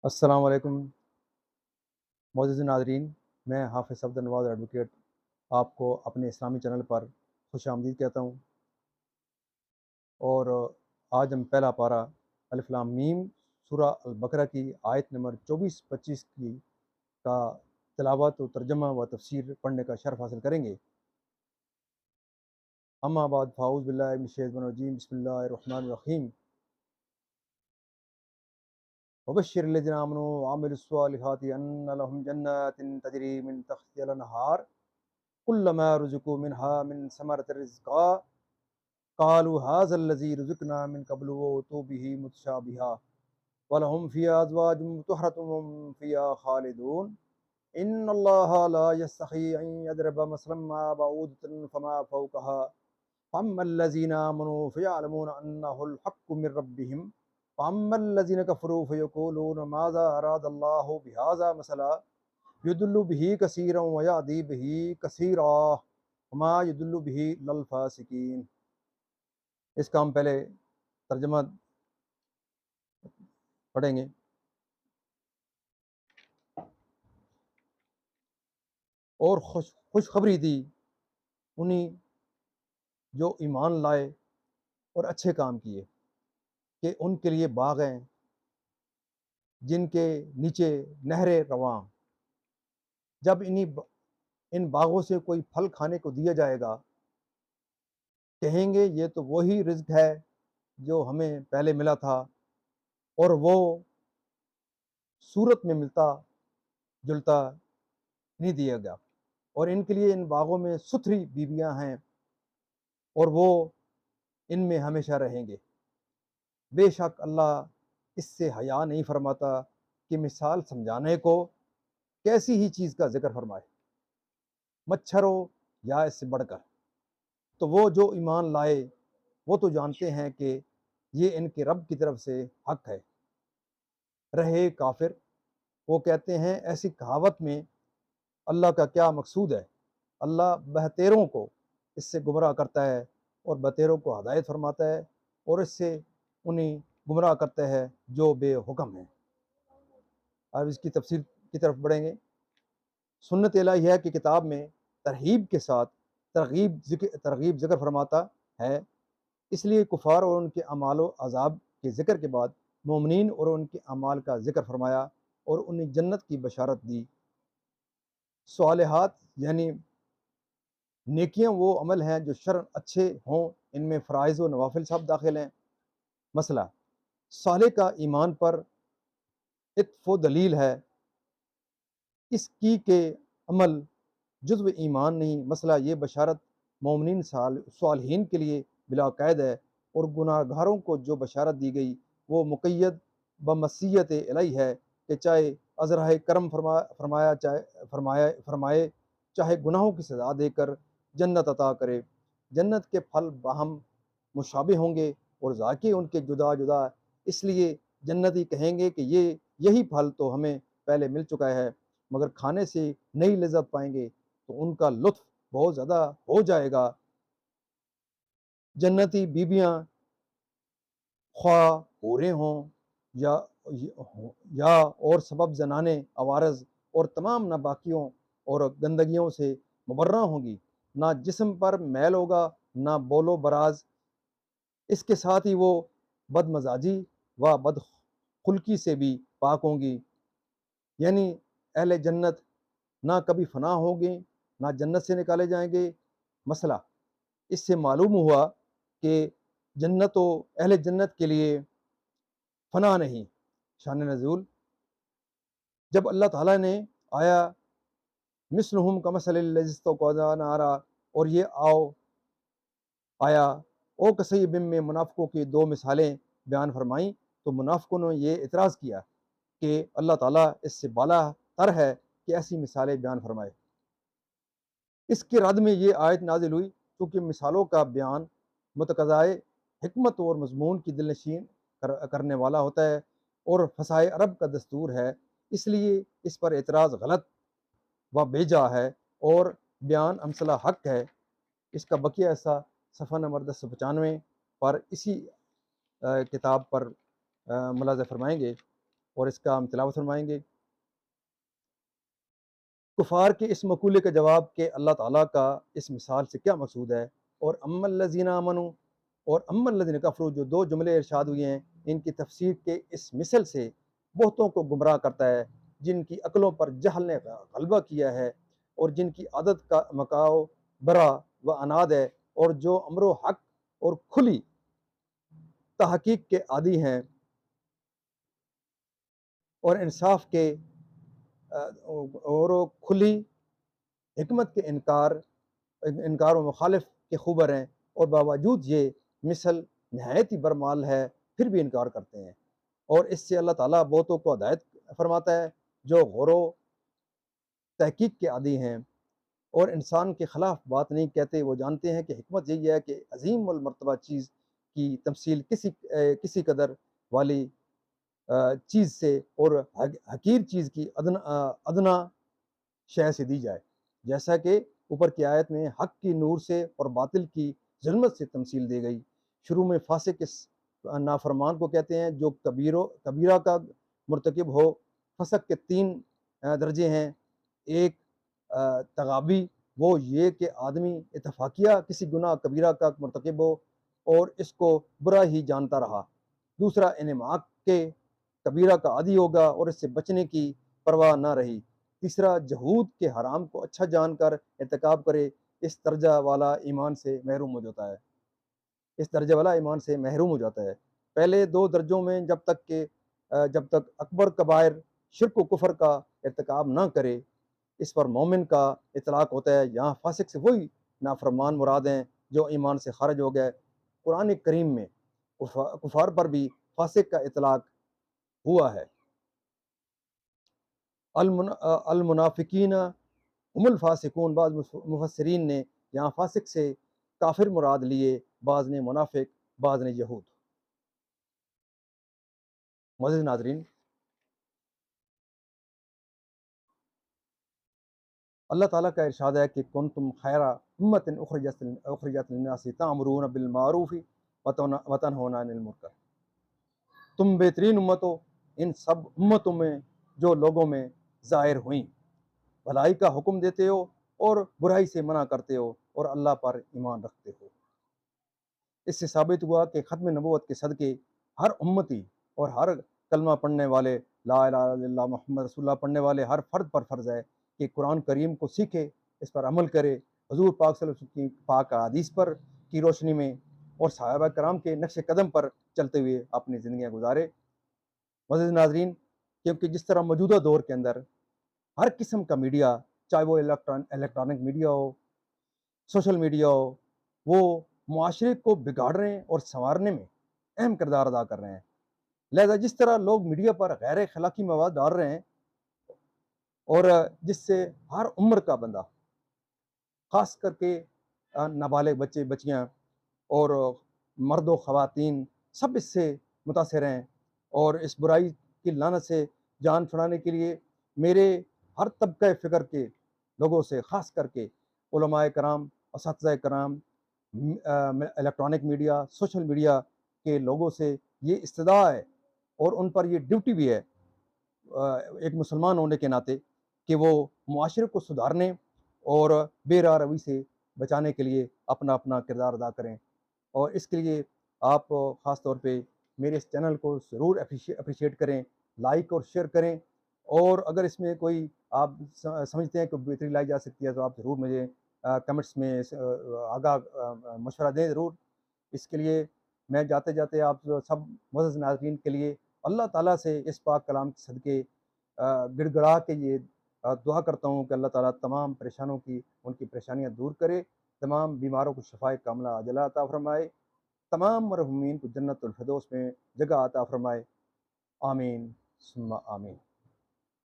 السلام علیکم معزز ناظرین، میں حافظ عبد النواز ایڈوکیٹ آپ کو اپنے اسلامی چینل پر خوش آمدید کہتا ہوں۔ اور آج ہم پہلا پارہ الف لام میم سورہ البقرہ کی آیت نمبر 24-25 کا تلاوت و ترجمہ و تفسیر پڑھنے کا شرف حاصل کریں گے۔ اما بعد فاعوذ باللہ من الشیطان الرجیم، بسم اللہ الرحمن الرحیم۔ وبشر الذین آمنوا وعملوا الصالحات ان لهم جنات تجری من تحتها الانہار كلما رزقوا منها من ثمرة رزقا قالوا هذا الذي رزقنا من قبل وأتوا به متشابها ولهم فيها أزواج مطهرة وهم فيها خالدون إن الله لا يستحي أن يضرب مثلا ما بعوضة فما فوقها فأما الذين آمنوا فيعلمون أنه الحق من ربهم وأما الذين كفروا فيقولون ماذا أراد الله بهذا مثلا يضل به كثيرا ويهدي به كثيرا وما يضل به إلا الفاسقين۔ اس کا ہم پہلے ترجمہ پڑھیں گے۔ اور خوشخبری دی انہیں جو ایمان لائے اور اچھے کام کیے کہ ان کے لیے باغ ہیں جن کے نیچے نہریں رواں۔ جب ان باغوں سے کوئی پھل کھانے کو دیا جائے گا کہیں گے یہ تو وہی رزق ہے جو ہمیں پہلے ملا تھا، اور وہ صورت میں ملتا جلتا نہیں دیا گیا، اور ان کے لیے ان باغوں میں ستھری بیویاں ہیں اور وہ ان میں ہمیشہ رہیں گے۔ بے شک اللہ اس سے حیا نہیں فرماتا کہ مثال سمجھانے کو کیسی ہی چیز کا ذکر فرمائے، مچھر ہو یا اس سے بڑھ کر۔ تو وہ جو ایمان لائے وہ تو جانتے ہیں کہ یہ ان کے رب کی طرف سے حق ہے۔ رہے کافر، وہ کہتے ہیں ایسی کہاوت میں اللہ کا کیا مقصود ہے؟ اللہ بہتیروں کو اس سے گمراہ کرتا ہے اور بہتیروں کو ہدایت فرماتا ہے، اور اس سے انہیں گمراہ کرتا ہے جو بے حکم ہیں۔ اب اس کی تفسیر کی طرف بڑھیں گے۔ سنت الہی ہے کہ کتاب میں ترغیب کے ساتھ ترغیب ذکر فرماتا ہے، اس لیے کفار اور ان کے اعمال و عذاب کے ذکر کے بعد مومنین اور ان کے اعمال کا ذکر فرمایا اور انہیں جنت کی بشارت دی۔ صالحات یعنی نیکیاں وہ عمل ہیں جو شرعاً اچھے ہوں، ان میں فرائض و نوافل سب داخل ہیں۔ مسئلہ صالح کا ایمان پر اتف و دلیل ہے اس کی کہ عمل جزو ایمان نہیں۔ مسئلہ یہ بشارت مومنین صالحین کے لیے بلا قید ہے، اور گناہ گاروں کو جو بشارت دی گئی وہ مقید بمسیت الہی ہے کہ چاہے ازرہ کرم فرمائے چاہے گناہوں کی سزا دے کر جنت عطا کرے۔ جنت کے پھل باہم مشابہ ہوں گے اور ذائقے ان کے جدا جدا، اس لیے جنتی کہیں گے کہ یہی پھل تو ہمیں پہلے مل چکا ہے، مگر کھانے سے نئی لذت پائیں گے تو ان کا لطف بہت زیادہ ہو جائے گا۔ جنتی بیویاں خواہ حوریں ہوں یا اور سبب زنانے عوارض اور تمام ناپاکیوں اور گندگیوں سے مبرہ ہوں گی، نہ جسم پر میل ہوگا نہ بول و براز، اس کے ساتھ ہی وہ بد مزاجی و بد خلقی سے بھی پاک ہوں گی۔ یعنی اہل جنت نہ کبھی فنا ہوں گے نہ جنت سے نکالے جائیں گے۔ مسئلہ اس سے معلوم ہوا کہ جنت و اہل جنت کے لیے فنا نہیں۔ شان نزول، جب اللہ تعالیٰ نے آیا مثلہم کمثل الذی استوقد نارا، اور یہ آیا او کصیب میں منافقوں کی دو مثالیں بیان فرمائیں، تو منافقوں نے یہ اعتراض کیا کہ اللہ تعالیٰ اس سے بالا تر ہے کہ ایسی مثالیں بیان فرمائے۔ اس کے رد میں یہ آیت نازل ہوئی کیونکہ مثالوں کا بیان متقاضائے حکمت اور مضمون کی دل نشین کرنے والا ہوتا ہے، اور فصاحِ عرب کا دستور ہے، اس لیے اس پر اعتراض غلط و بیجا ہے اور بیان امثلہ حق ہے۔ اس کا بقیہ حصہ صفحہ نمبر 1095 پر اسی کتاب پر ملاحظہ فرمائیں گے۔ اور اس کا ہم تلاوت فرمائیں گے۔ کفار کے اس مقولے کا جواب کہ اللہ تعالیٰ کا اس مثال سے کیا مقصود ہے، اور اما الذین آمنوا اور اما الذین کفروا، جو دو جملے ارشاد ہوئے ہیں، ان کی تفسیر کے اس مثل سے بہتوں کو گمراہ کرتا ہے، جن کی عقلوں پر جہل نے غلبہ کیا ہے اور جن کی عادت کا مکاؤ برا و اناد ہے، اور جو امر و حق اور کھلی تحقیق کے عادی ہیں اور انصاف کے اور کھلی حکمت کے انکار و مخالف کے خوبر ہیں، اور باوجود یہ مثل نہایت ہی برمال ہے پھر بھی انکار کرتے ہیں۔ اور اس سے اللہ تعالیٰ بہتوں کو ہدایت فرماتا ہے جو غور و تحقیق کے عادی ہیں اور انسان کے خلاف بات نہیں کہتے۔ وہ جانتے ہیں کہ حکمت یہی ہے کہ عظیم المرتبہ چیز کی تمثیل کسی قدر والی چیز سے اور حقیر چیز کی ادنا شے سے دی جائے، جیسا کہ اوپر کی آیت میں حق کی نور سے اور باطل کی ظلمت سے تمثیل دی گئی۔ شروع میں فاسق اس نافرمان کو کہتے ہیں جو کبیرہ کا مرتکب ہو۔ فسق کے 3 درجے ہیں۔ ایک تغابی، وہ یہ کہ آدمی اتفاقیہ کسی گناہ کبیرہ کا مرتکب ہو اور اس کو برا ہی جانتا رہا۔ دوسرا انہماک کے کبیرہ کا عادی ہوگا اور اس سے بچنے کی پرواہ نہ رہی۔ تیسرا جہود کے حرام کو اچھا جان کر ارتکاب کرے، اس درجہ والا ایمان سے محروم ہو جاتا ہے۔ پہلے 2 درجوں میں جب تک اکبر کبائر شرک و کفر کا ارتکاب نہ کرے، اس پر مومن کا اطلاق ہوتا ہے۔ یہاں فاسق سے وہی نافرمان مراد ہیں جو ایمان سے خارج ہو گئے۔ قرآن کریم میں کفار پر بھی فاسق کا اطلاق ہوا ہے۔ المنافقین هم الفاسقون، بعض مفسرین نے یہاں فاسق سے کافر مراد لیے، بعض نے منافق، بعض نے یہود۔ معزز ناظرین، اللہ تعالیٰ کا ارشاد ہے کہ کنتم خیر امت اخرجت للناس تأمرون بالمعروف وتنہون عن المنکر، تم بہترین امت ہو ان سب امتوں میں جو لوگوں میں ظاہر ہوئیں، بھلائی کا حکم دیتے ہو اور برائی سے منع کرتے ہو اور اللہ پر ایمان رکھتے ہو۔ اس سے ثابت ہوا کہ ختم نبوت کے صدقے ہر امتی اور ہر کلمہ پڑھنے والے، لا الہ الا اللہ محمد رسول اللہ پڑھنے والے ہر فرد پر فرض ہے کہ قرآن کریم کو سیکھے، اس پر عمل کرے، حضور پاک صلی اللہ علیہ وسلم کی پاک حدیث پر کی روشنی میں اور صحابہ کرام کے نقش قدم پر چلتے ہوئے اپنی زندگیاں گزارے۔ معزز ناظرین، کیونکہ جس طرح موجودہ دور کے اندر ہر قسم کا میڈیا، چاہے وہ الیکٹرانک میڈیا ہو، سوشل میڈیا ہو، وہ معاشرے کو بگاڑ رہے ہیں اور سنوارنے میں اہم کردار ادا کر رہے ہیں۔ لہذا جس طرح لوگ میڈیا پر غیر اخلاقی مواد ڈال رہے ہیں اور جس سے ہر عمر کا بندہ، خاص کر کے نابالغ بچے بچیاں اور مرد و خواتین سب اس سے متاثر ہیں، اور اس برائی کی لعنت سے جان چھڑانے کے لیے میرے ہر طبقہ فکر کے لوگوں سے، خاص کر کے علماء کرام، اساتذہ کرام، الیکٹرانک میڈیا، سوشل میڈیا کے لوگوں سے یہ استدعا ہے اور ان پر یہ ڈیوٹی بھی ہے ایک مسلمان ہونے کے ناطے کہ وہ معاشرے کو سدھارنے اور بے راہ روی سے بچانے کے لیے اپنا اپنا کردار ادا کریں۔ اور اس کے لیے آپ خاص طور پہ میرے اس چینل کو ضرور اپریشیٹ کریں، لائک اور شیئر کریں، اور اگر اس میں کوئی آپ سمجھتے ہیں کہ بہتری لائی جا سکتی ہے تو آپ ضرور مجھے کمنٹس میں آگاہ مشورہ دیں ضرور۔ اس کے لیے میں جاتے جاتے آپ سب معزز ناظرین کے لیے اللہ تعالیٰ سے اس پاک کلام کے صدقے گڑ گڑا کے یہ دعا کرتا ہوں کہ اللہ تعالیٰ تمام پریشانوں کی ان کی پریشانیاں دور کرے، تمام بیماروں کو شفائے کاملہ عاجلہ عطا فرمائے، تمام مرحومین کو جنت الفردوس میں جگہ عطا فرمائے، آمین ثم آمین۔